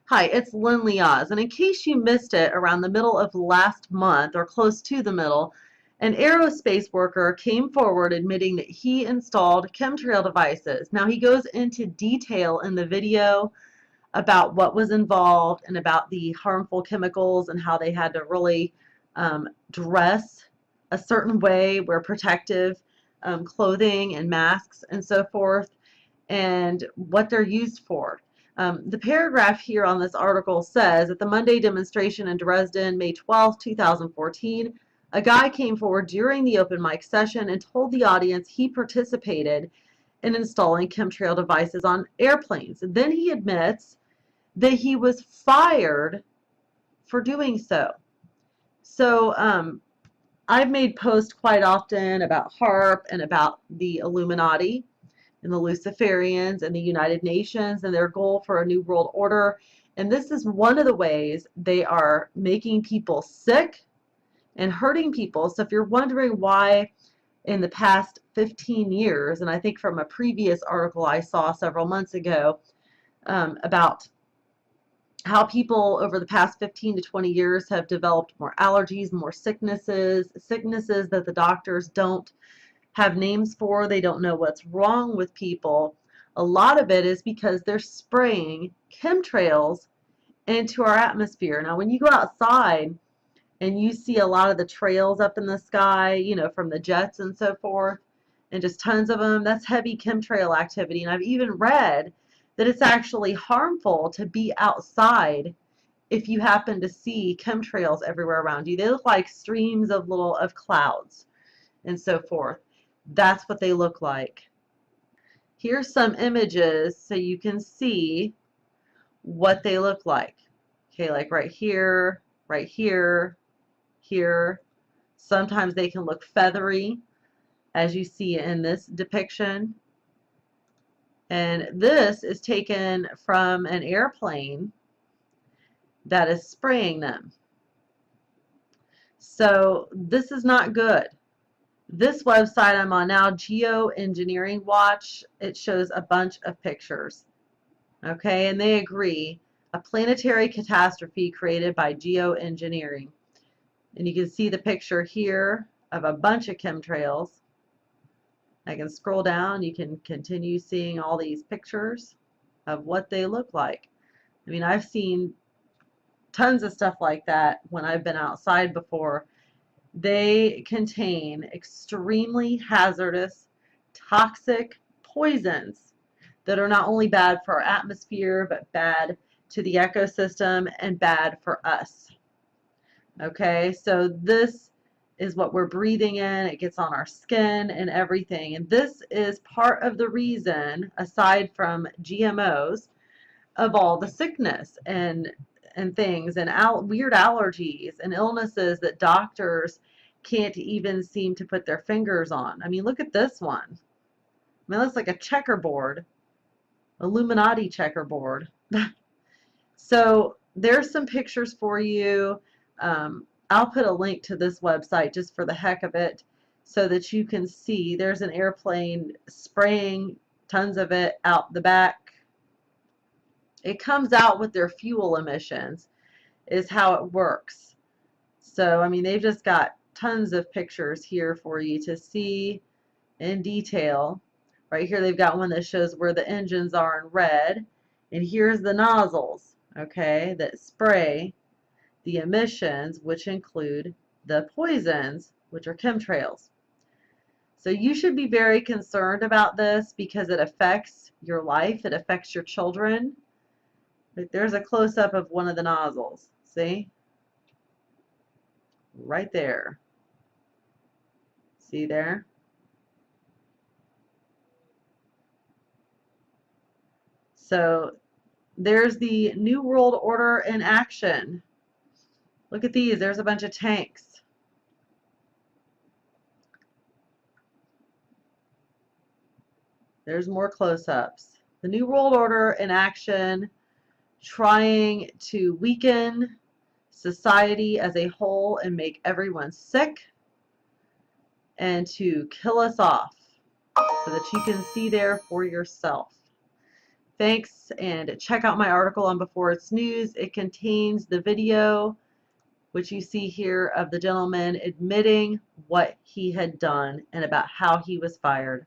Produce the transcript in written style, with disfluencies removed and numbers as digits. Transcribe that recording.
Hi, it's Lynn Oz, and in case you missed it, around the middle of last month, or close to the middle, an aerospace worker came forward admitting that he installed chemtrail devices. Now, he goes into detail in the video about what was involved and about the harmful chemicals and how they had to really dress a certain way, wear protective clothing and masks and so forth, and what they're used for. The paragraph here on this article says at the Monday demonstration in Dresden, May 12, 2014, a guy came forward during the open mic session and told the audience he participated in installing chemtrail devices on airplanes. And then he admits that he was fired for doing so. So I've made posts quite often about HARP and about the Illuminati and the Luciferians and the United Nations and their goal for a new world order. And this is one of the ways they are making people sick and hurting people. So if you're wondering why in the past 15 years, and I think from a previous article I saw several months ago about how people over the past 15 to 20 years have developed more allergies, more sicknesses that the doctors don't have names for. They don't know what's wrong with people. A lot of it is because they're spraying chemtrails into our atmosphere. Now, when you go outside and you see a lot of the trails up in the sky, you know, from the jets and so forth, and just tons of them, that's heavy chemtrail activity. And I've even read that it's actually harmful to be outside if you happen to see chemtrails everywhere around you. They look like streams of clouds and so forth. That's what they look like. Here's some images so you can see what they look like. Okay, like right here, here. Sometimes they can look feathery, as you see in this depiction. And this is taken from an airplane that is spraying them. So this is not good. This website I'm on now, Geoengineering Watch, it shows a bunch of pictures. Okay, and they agree. A planetary catastrophe created by geoengineering. And you can see the picture here of a bunch of chemtrails. I can scroll down. You can continue seeing all these pictures of what they look like. I mean, I've seen tons of stuff like that when I've been outside before. They contain extremely hazardous, toxic poisons that are not only bad for our atmosphere, but bad to the ecosystem and bad for us. Okay, so this is what we're breathing in. It gets on our skin and everything. And this is part of the reason, aside from GMOs, of all the sickness and things and weird allergies and illnesses that doctors can't even seem to put their fingers on. I mean, look at this one. I mean, it looks like a checkerboard, Illuminati checkerboard. So there's some pictures for you. I'll put a link to this website just for the heck of it so that you can see. There's an airplane spraying tons of it out the back. It comes out with their fuel emissions is how it works. So, I mean, they've just got tons of pictures here for you to see in detail. Right here they've got one that shows where the engines are in red. And here's the nozzles, okay, that spray the emissions, which include the poisons, which are chemtrails. So you should be very concerned about this because it affects your life. It affects your children. There's a close-up of one of the nozzles. See? Right there. See there? So there's the New World Order in action. Look at these. There's a bunch of tanks. There's more close-ups. The New World Order in action, trying to weaken society as a whole and make everyone sick and to kill us off so that you can see there for yourself. Thanks, and check out my article on Before It's News. It contains the video, which you see here, of the gentleman admitting what he had done and about how he was fired.